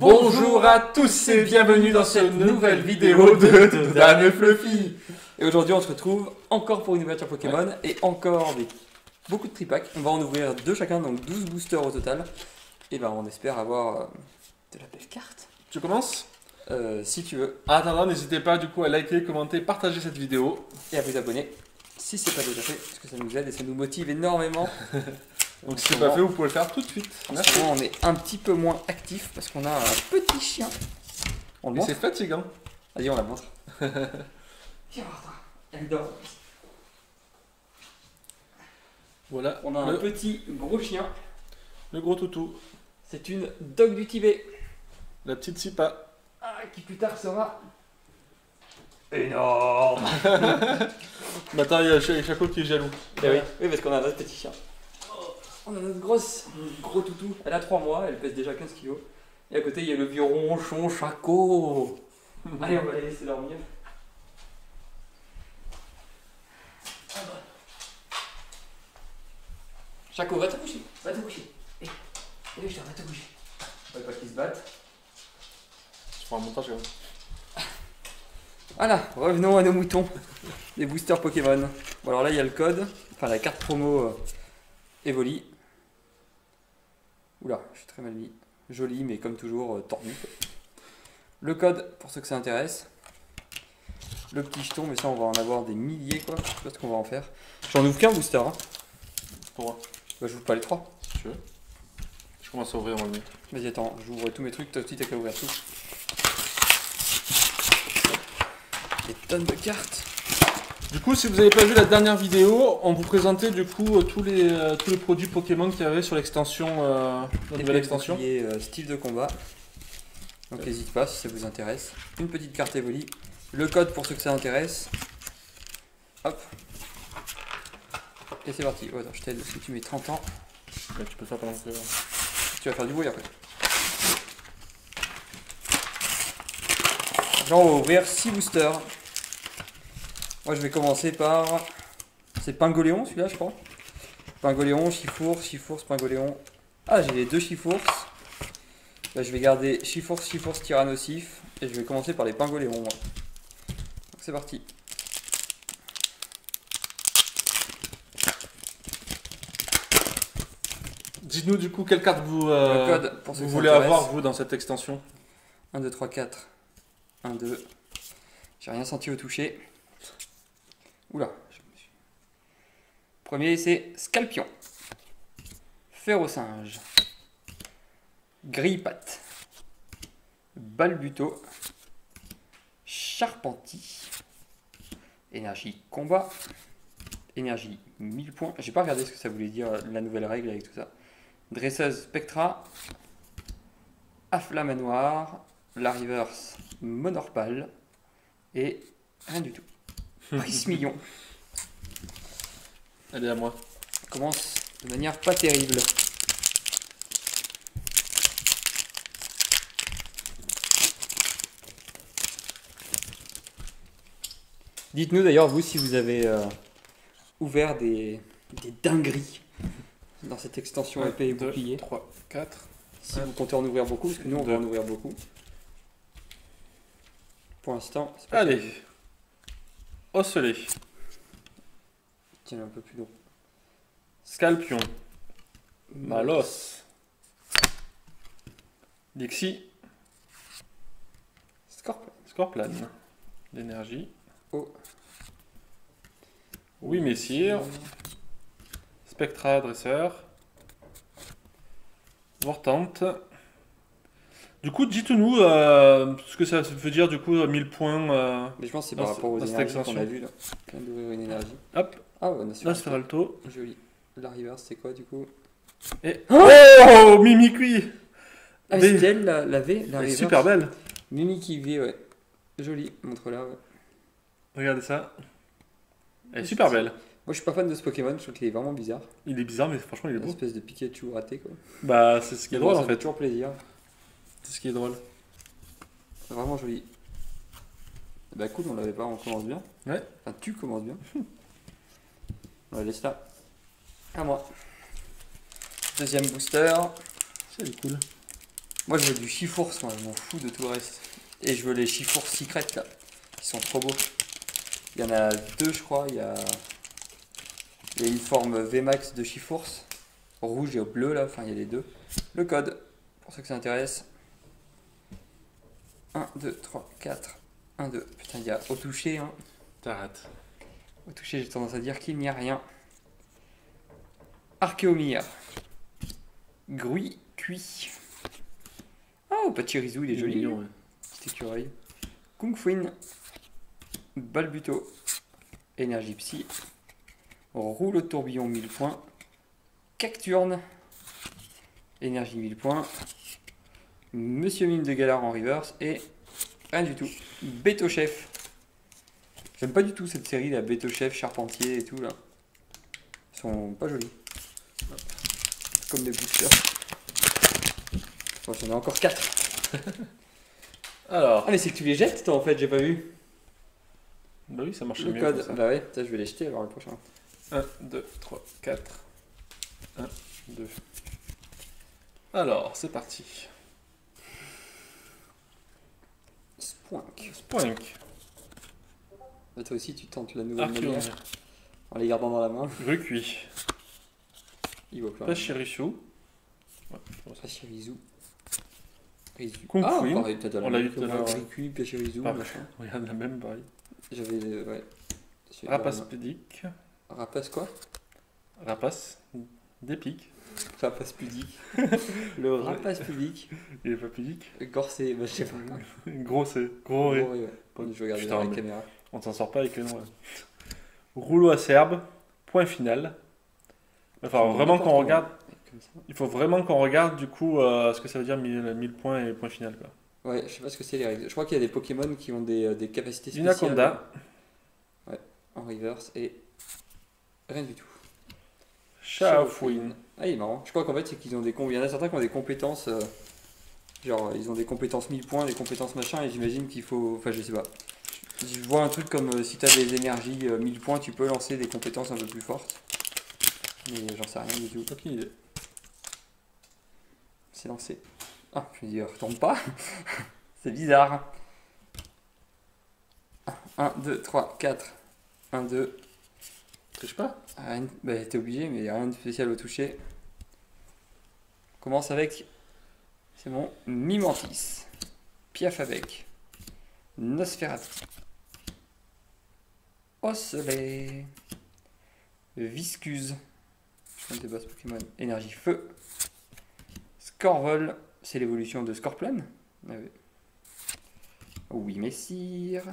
Bonjour à tous et bienvenue dans cette nouvelle vidéo de Dan Fluffy. Et aujourd'hui on se retrouve encore pour une ouverture Pokémon et encore avec beaucoup de tripacks. On va en ouvrir deux chacun, donc 12 boosters au total. Et ben on espère avoir de la belle carte. Tu commences? Si tu veux. En attendant, n'hésitez pas du coup à liker, commenter, partager cette vidéo. Et à vous abonner si c'est pas déjà fait, parce que ça nous aide et ça nous motive énormément. Donc si c'est pas fait, vous pouvez le faire tout de suite. En ce moment on est un petit peu moins actif parce qu'on a un petit chien. On le Et montre? c'est fatigant. Vas-y on la montre. Viens voir toi. Elle dort. Voilà. On a un petit gros chien. Le gros toutou. C'est une Dog du Tibet. La petite Sipa. Qui plus tard sera énorme. Maintenant, il y a Chaco qui est jaloux. Eh oui, parce qu'on a notre petit chien. On a notre gros toutou. Elle a 3 mois, elle pèse déjà 15 kilos. Et à côté, il y a le vieux ronchon Chaco. Allez, on va les laisser dormir. Chaco, va te coucher. Va te coucher. Eh, je va te coucher. Faut pas qu'ils se battent. Tu prends un montage quand même. Voilà, revenons à nos moutons. Des boosters Pokémon. Bon, alors là, il y a le code. Enfin, la carte promo Evoli. Oula, je suis très mal mis. Joli, mais comme toujours, tordu. Le code, pour ceux que ça intéresse. Le petit jeton, mais ça, on va en avoir des milliers, quoi. Je sais pas ce qu'on va en faire. J'en ouvre qu'un booster. Hein. Pourquoi? Bah, j'ouvre pas les 3. Si tu veux. Je commence à ouvrir en mieux. Vas-y, attends, j'ouvre tous mes trucs. Toi aussi, t'as qu'à ouvrir tout. Des tonnes de cartes. Du coup, si vous n'avez pas vu la dernière vidéo, on vous présentait du coup tous les produits Pokémon qu'il y avait sur l'extension, la nouvelle extension. Style de combat. Donc n'hésite pas si ça vous intéresse. Une petite carte Evoli. Le code pour ceux que ça intéresse. Hop. Et c'est parti. Oh, attends, je t'aide parce que tu mets 30 ans. Ouais, tu peux faire pendant que... Tu vas faire du bruit après. Genre on va ouvrir 6 boosters. Moi je vais commencer par... C'est Pingoléon celui-là je crois. Pingoléon, Chifours, Pingoléon. Ah j'ai les deux Chifours. Là je vais garder Chifours, Tyrannosif. Et je vais commencer par les Pingoléons moi. Donc c'est parti. Dites-nous du coup quelle carte vous, code pour vous voulez avoir vous dans cette extension. 1, 2, 3, 4. 1, 2. J'ai rien senti au toucher. Oula. Premier c'est Scalpion. Ferrosinge. Grille-patte. Balbuto. Charpenti. Énergie combat. Énergie 1000 points. J'ai pas regardé ce que ça voulait dire la nouvelle règle avec tout ça. Dresseuse Spectra. Afflamanoir. La reverse Monorpal. Et rien du tout. Prismillon. Allez à moi. Commence de manière pas terrible. Dites-nous d'ailleurs vous si vous avez ouvert des dingueries dans cette extension épée et bouclier. 3, 4. Si vous comptez en ouvrir beaucoup, parce que nous on va en ouvrir beaucoup. Pour l'instant, c'est pas Allez. terrible. Osselet. Tiens un peu plus long. Scalpion. Malos. Dixie. Scorpion. L'énergie. Oh. Oui, messire. Spectra, dresseur. Vortante. Du coup, dites-nous ce que ça veut dire, du coup, 1000 points. Mais je pense que c'est par rapport aux énergies qu'on a vu là. On vient d'ouvrir une énergie. Hop. Ah ouais, Nosferalto. Joli. La reverse, c'est quoi du coup? Et... Oh, Mimikwi. Ah, c'est elle la V, la Elle est reverse. super belle. Mimikwi V, ouais. Joli, montre-la, ouais. Regardez ça. Elle est super belle. Moi je suis pas fan de ce Pokémon, je trouve qu'il est vraiment bizarre. Il est bizarre, mais franchement, il est Une beau. espèce de Pikachu raté quoi. Bah, c'est ce qui est drôle en Ça fait fait. toujours plaisir. C'est ce qui est drôle. Vraiment joli. Bah cool, on l'avait pas, on commence bien. Ouais. Enfin, tu commences bien. On la laisse là. À moi. Deuxième booster. C'est cool. Moi je veux du Chifours, moi je m'en fous de tout le reste. Et je veux les Chifours Secret là. Ils sont trop beaux. Il y en a deux je crois. Il y a une forme VMAX de Chifours. Rouge et au bleu là. Enfin il y a les deux. Le code, pour ceux que ça intéresse. 1, 2, 3, 4. 1, 2. Putain il y a au toucher. Hein. T'arrêtes. Au toucher j'ai tendance à dire qu'il n'y a rien. Archéomir. Gruy cuit. Oh, Pachirisu, il est joli. Mignon, ouais. Petit écureuil. Kung Fuin. Balbuto. Énergie Psy. Rouleau de tourbillon 1000 points. Cacturne. Énergie 1000 points. Monsieur Mime de Galar en reverse. Et rien du tout. Beto Chef. J'aime pas du tout cette série, la Beto Chef, Charpentier et tout là. Ils sont pas jolis. Comme des boosters. Bon, j'en ai encore 4. Alors. Ah, mais c'est que tu les jettes, toi, en fait, j'ai pas vu. Bah oui, ça marche Le mieux. code. comme ça. Bah ouais, ça, je vais les jeter alors le prochain. 1, 2, 3, 4. 1, 2. Alors, c'est parti. Spoink. Spoink. Bah, toi aussi, tu tentes la nouvelle manière Archéomir. en les gardant dans la main. Recuit. Il voit plein. Pachirisu. Ouais, Pachirisu. Rizu. Kung Ah, Fuin. pareil, peut-être On l'a eu tout à l'heure. Rizu, Pachirisu, Pareil. machin. Regarde la même, pareil. J'avais. Ouais. Rapace pudique. Rapace quoi? Rapace d'épique. Rapace pudique. Le rapace public. Il est pas pudique. Gorsé, bah, je sais pas. Gros, c'est gros. Ouais, Ouais. ouais. Je regarde Putain, dans la mais- caméra. On s'en sort pas avec les noms. Ouais. Rouleau acerbe. Point final. Enfin, vraiment qu'on regarde. Comme ça. Il faut vraiment qu'on regarde du coup ce que ça veut dire 1000 points et point final. Quoi. Ouais, je sais pas ce que c'est les règles. Je crois qu'il y a des Pokémon qui ont des capacités spéciales. Inaconda. En reverse et rien du tout. Shaofouin. Ah, il est marrant. Je crois qu'en fait, c'est qu'ils ont il y en a certains qui ont des compétences. Genre, ils ont des compétences 1000 points, des compétences machin, et j'imagine qu'il faut. Enfin, je sais pas. Je vois un truc comme si tu as des énergies 1000 points, tu peux lancer des compétences un peu plus fortes. Mais j'en sais rien du tout. Aucune idée. C'est lancé. Ah, je me dis, retombe pas. C'est bizarre. 1, 2, 3, 4. 1, 2. Triche pas. Rien, bah, t'es obligé, mais rien de spécial au toucher. On commence avec. C'est bon. Mimantis. Piafabec. Nosferatu. Osselet. Viscuse. Je ne connais pas ce Pokémon. Énergie feu. Scorvol. C'est l'évolution de Scorpion. Ah oui. Oui, messire.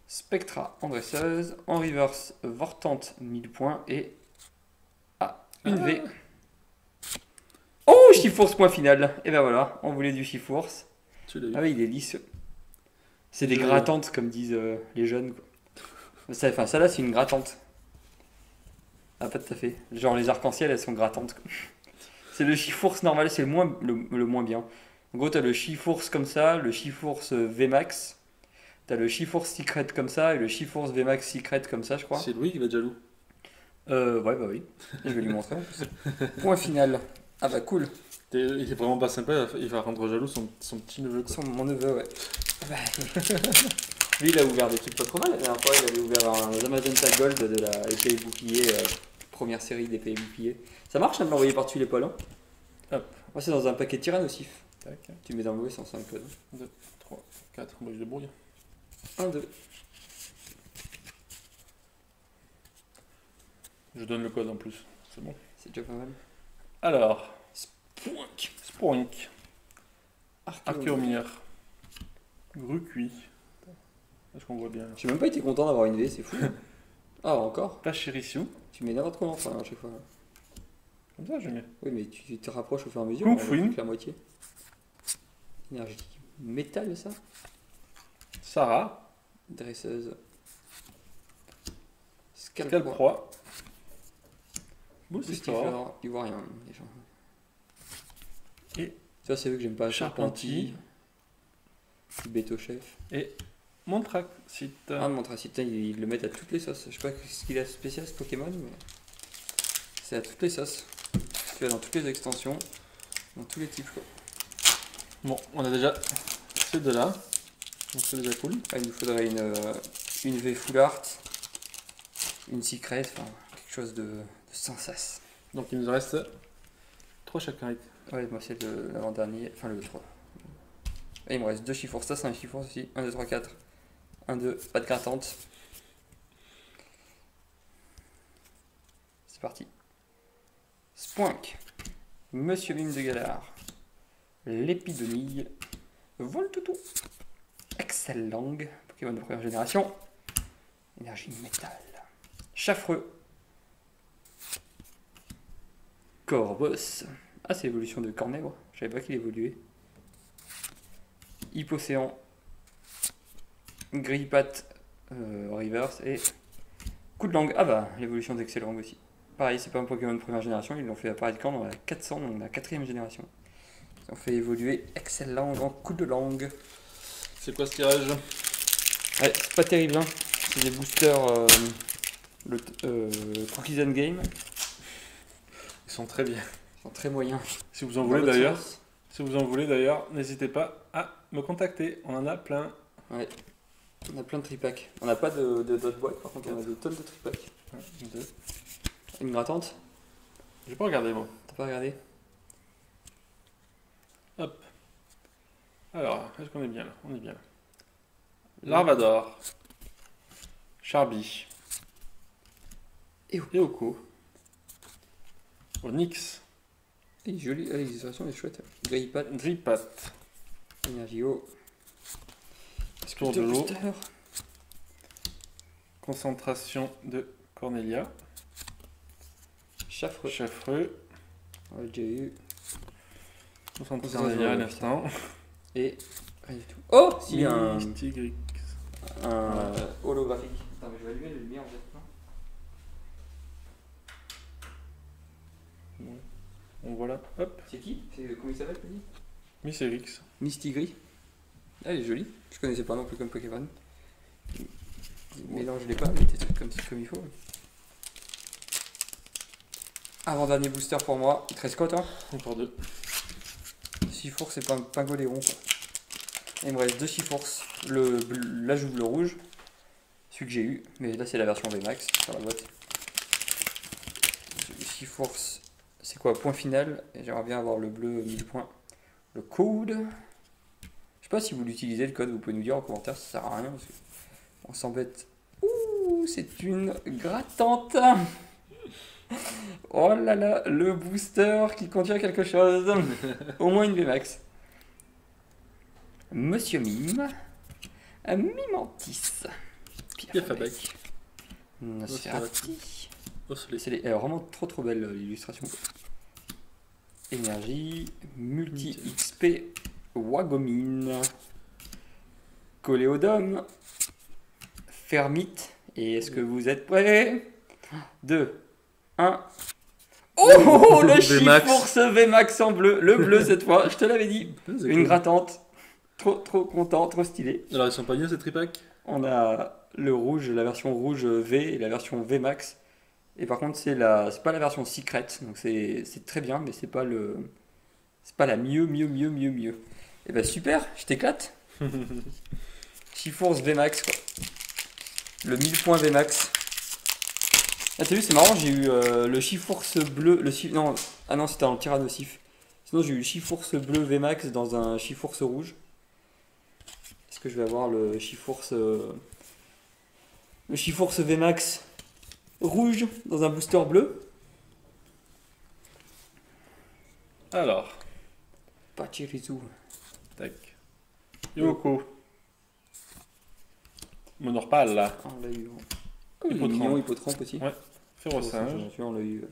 Spectra en dresseuse. En reverse, Vortante 1000 points. Et. Ah, une V. Oh, Chifours point final. Et ben voilà, on voulait du Chifours. Tu l'as eu. Ah oui, il est lisse. C'est des Joli. grattantes, comme disent les jeunes. Quoi. Enfin, ça là, c'est une grattante. Ah, pas tout à fait. Genre, les arcs-en-ciel, elles sont grattantes. Quoi. C'est le Chifours normal, c'est le moins bien. En gros, t'as le Chifours comme ça, le Chifours VMAX. T'as le Chifours Secret comme ça et le Chifours VMAX Secret comme ça, je crois. C'est Louis qui va être jaloux. Ouais, bah oui. Je vais lui montrer en plus. Point final. Ah bah cool. Il est vraiment pas sympa, il va rendre jaloux son petit neveu. Quoi. Mon neveu, ouais. Ah bah, lui, il a ouvert des trucs pas trop mal. La dernière fois, il avait ouvert un Amazon Gold de la épée et bouclier, première série d'épée et bouclier. Ça marche de l'envoyer par-dessus l'épaule. Hein. Hop. Moi, c'est dans un paquet tyrannosif. Tac. Tu mets dans le mauvais sens, hein, le code. 2, 3, 4, moi je débrouille. 1, 2. Je donne le code en plus, c'est bon. C'est déjà pas mal. Alors, Spoink. Spoink, Archéomir, Grucuit. Est-ce qu'on voit bien? J'ai même pas été content d'avoir une V, c'est fou. Ah, encore. Pachirisu. Tu mets n'importe comment, enfin, à chaque fois. Comme ça, je mets. Oui, mais tu te rapproches au fur et à mesure. Kung on va Fuin. faire la moitié. Énergie. Métal, ça. Sarah, Dresseuse. Scalproie, Boostiffer. Boostiffer, Il voit rien, les gens. Et ça, c'est eux que j'aime pas. Charpentier. Beto Chef. et Montraxite. Ah, mon Tracita, ils le mettent à toutes les sauces. Je sais pas ce qu'il a de spécial, ce Pokémon, mais c'est à toutes les sauces. Tu vas dans toutes les extensions, dans tous les types. Quoi. Bon, on a déjà ces deux-là. Donc c'est déjà cool. Ah, il nous faudrait une V Full Art, une Secret, enfin quelque chose de sans sas. Donc il nous reste 3 chacun. Ouais, moi c'est l'avant-dernier, enfin le 3. Et il me reste 2 chiffres, ça c'est un chiffre aussi. 1, 2, 3, 4. 1, 2, pas de grattante. C'est parti. Spoink. Monsieur Mime de Galard. L'épidonille. Voltoutou. Excellent. Pokémon de première génération. Énergie métal. Chaffreux. Corvos. Ah, c'est l'évolution de Cornèvre. Je savais pas qu'il évoluait. Hippocéan. Grille-patte reverse et coup de langue. Ah bah, l'évolution d'Excellent aussi. Pareil, c'est pas un Pokémon de première génération, ils l'ont fait apparaître quand dans la 400, donc la 4ème génération. Ils ont fait évoluer Excellent en coup de langue. C'est quoi ce tirage? Ouais, c'est pas terrible, hein. C'est des boosters Cookies and Game. Ils sont très bien. Ils sont très moyens. Si vous en voulez d'ailleurs, n'hésitez pas à me contacter. On en a plein. Ouais. On a plein de tripacks. On n'a pas d'autres boîtes, par contre on a des tonnes de tripacks. Une grattante? J'ai pas regardé moi. T'as pas regardé? Hop. Alors, est-ce qu'on est bien là? On est bien là. Larvador. Charby. Eoko. Onyx. Il est joli, l'illustration est chouette. Grille-patte. Grille-patte. Énergio. Tour de l'eau. Booster. Concentration de Cornelia. Chaffreux. Chaffreux. On l'a déjà eu. Concentration de Cornelia à l'instant. Et rien du tout. Oh, si, un Mystigrix. holographique. Attends, mais je vais allumer le lumière en fait. On voit là. Hop. C'est qui? Comment il s'appelle, tu dis? Mystigrix. Mistigris. Ah, elle est jolie. Je connaissais pas non plus comme Pokémon. Mélange-les pas, mais des trucs comme il faut. Avant-dernier booster pour moi. Il te reste quoi, toi? Encore 2. Chifours, c'est pas un Pingoléon, quoi. Et il me reste 2 Chifours. L'ajout bleu rouge. Celui que j'ai eu. Mais là, c'est la version VMAX sur la boîte. Chifours, c'est quoi? Point final. Et j'aimerais bien avoir le bleu 1000 points. Le code. Je sais pas si vous l'utilisez, le code. Vous pouvez nous dire en commentaire. Ça sert à rien. Parce que on s'embête. Ouh, c'est une grattante. Oh là là, le booster qui contient quelque chose. Au moins une VMAX. Monsieur Mime. Un Mimantis. Pierre Fabec. Nosferati. Osselé. Elle est vraiment trop belle l'illustration. Énergie. Multi XP. Wagomine. Coléodome. Fermite. Et est-ce que vous êtes prêts? 2, 1. Oh, le Chifours VMAX en bleu. Le bleu cette fois, je te l'avais dit. Une grattante. Trop content, trop stylé. Alors ils sont pas mieux ces tripacks? On a le rouge, la version rouge V et la version VMAX. Et par contre, c'est pas la version Secret. Donc c'est très bien, mais c'est pas la mieux. Et bah super, je t'éclate. Chifours VMAX quoi. Le 1000 points VMAX. Ah t'as vu, c'est marrant, j'ai eu le Chifours bleu, non, ah non c'était en Tyrannosif. Sinon j'ai eu le Chifours bleu VMAX dans un Chifours rouge. Est-ce que je vais avoir le Chifours VMAX rouge dans un booster bleu? Alors. Pachirisu. Tac. Yoko. Monorpal là. On l'a eu. Hippotrampe aussi. Ouais. Férocinge. On l'a eu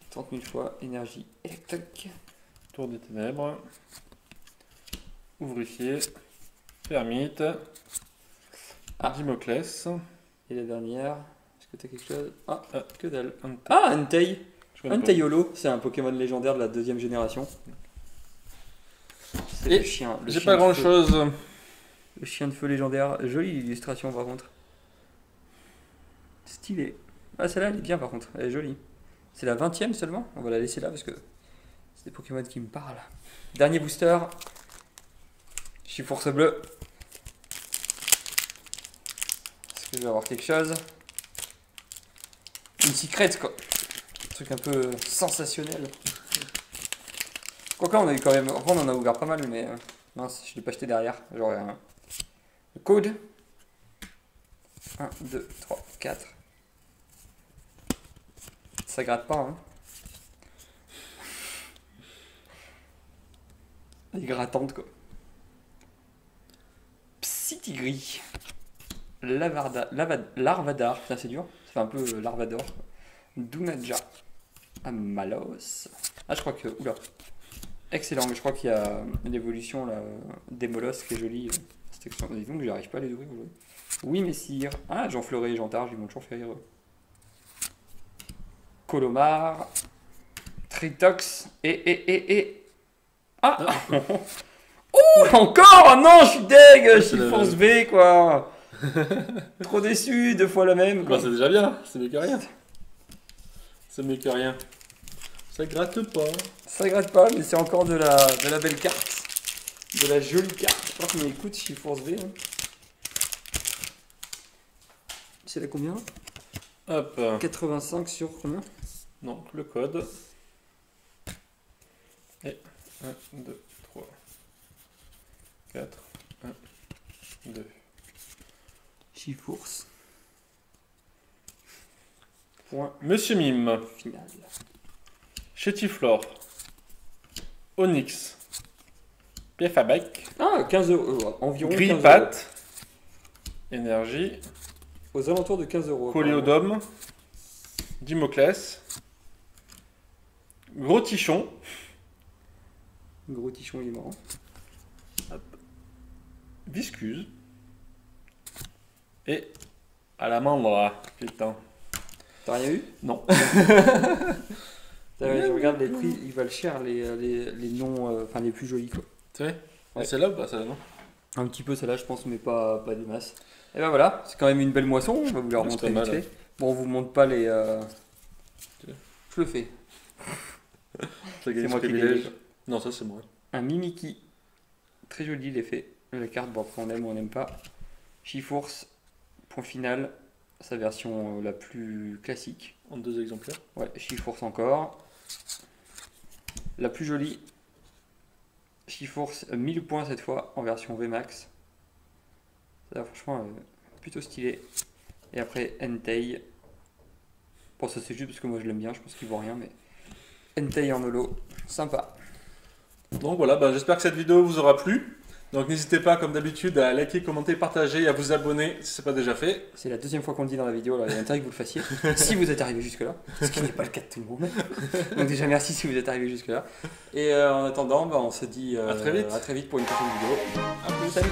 30 000 fois. Énergie électrique. Tour des ténèbres. Ouvrifié. Fermite. Dimoclès. Et la dernière. Est-ce que tu as quelque chose? Ah, que dalle. Entei. Ah, Entei. Enteiolo, c'est un Pokémon légendaire de la 2ème génération. C'est le chien. J'ai pas grand chose. Le chien de feu légendaire. Jolie illustration par contre. Stylé. Ah, celle-là elle est bien par contre. Elle est jolie. C'est la 20ème seulement. On va la laisser là parce que c'est des Pokémon qui me parlent. Dernier booster. Chiforce bleu. Est-ce que je vais avoir quelque chose? Une secret quoi. Un truc un peu sensationnel. Quoique on a eu quand même. Enfin, on en a ouvert pas mal, mais mince, je l'ai pas acheté derrière. Genre le code. 1, 2, 3, 4. Ça gratte pas, hein. Elle est grattante quoi. Psytigris. Larvadar, putain c'est dur. Ça fait un peu Larvador. Dunaja. Amalos. Ah je crois que. Oula. Excellent, mais je crois qu'il y a une évolution là, des mollusques qui est jolie. Cette extension. Disons que j'arrive pas à les ouvrir aujourd'hui. Oui messire. Ah Jean Fleuret et Jean Targe, ils m'ont toujours fait rire. Colomar. Tritox. Et. Ah oh encore. Oh non, je suis deg. Chiforce V quoi. Trop déçu, 2 fois la même. Bah, c'est déjà bien, c'est mieux que rien. C'est mieux que rien. Ça gratte pas. Ça gratte pas, mais c'est encore de la belle carte. De la jolie carte. Je sais pas combien il coûte Chiforce V. Hein. C'est la combien? Hop. 85 sur combien? Donc le code. Et 1, 2, 3, 4, 1, 2. Chiforce. Point Monsieur Mime. final. Chétiflore. Onyx. Pief à bec. Ah, 15 euros. Environ 15 euros. Grille-Pat. Énergie. Aux alentours de 15 euros. Coléodome. Dimoclès. Gros Tichon. Gros tichon, il est marrant. Viscuse. Et à la mandra. Putain. T'as rien eu? Non. Je regarde les prix, ils valent cher les noms, enfin les plus jolis quoi. Tu sais Ouais. C'est là ou pas ça, non? Un petit peu celle-là je pense, mais pas des masses. Et ben voilà, c'est quand même une belle moisson, on va vous la Ouais, remontrer c'est pas vite mal, fait. Bon, on vous montre pas les... Je le fais. C'est moi qui l'ai dit, quoi. Non, ça c'est moi. Un Mimiki, très joli l'effet. La carte, bon après on aime ou on n'aime pas. Chiforce, point final, sa version la plus classique. En 2 exemplaires. Ouais, Chiforce encore. La plus jolie, Chiforce 1000 points cette fois en version VMAX. Ça franchement plutôt stylé. Et après Entei. Bon ça c'est juste parce que moi je l'aime bien, je pense qu'il vaut rien mais Entei en holo, sympa. Donc voilà, bah, j'espère que cette vidéo vous aura plu. Donc n'hésitez pas comme d'habitude à liker, commenter, partager et à vous abonner si ce n'est pas déjà fait. C'est la deuxième fois qu'on le dit dans la vidéo, alors il y a intérêt que vous le fassiez. Si vous êtes arrivé jusque là, ce qui n'est pas le cas de tout le monde. Donc déjà merci si vous êtes arrivé jusque là. Et en attendant, bah, on se dit à très vite pour une prochaine vidéo. À plus. Salut.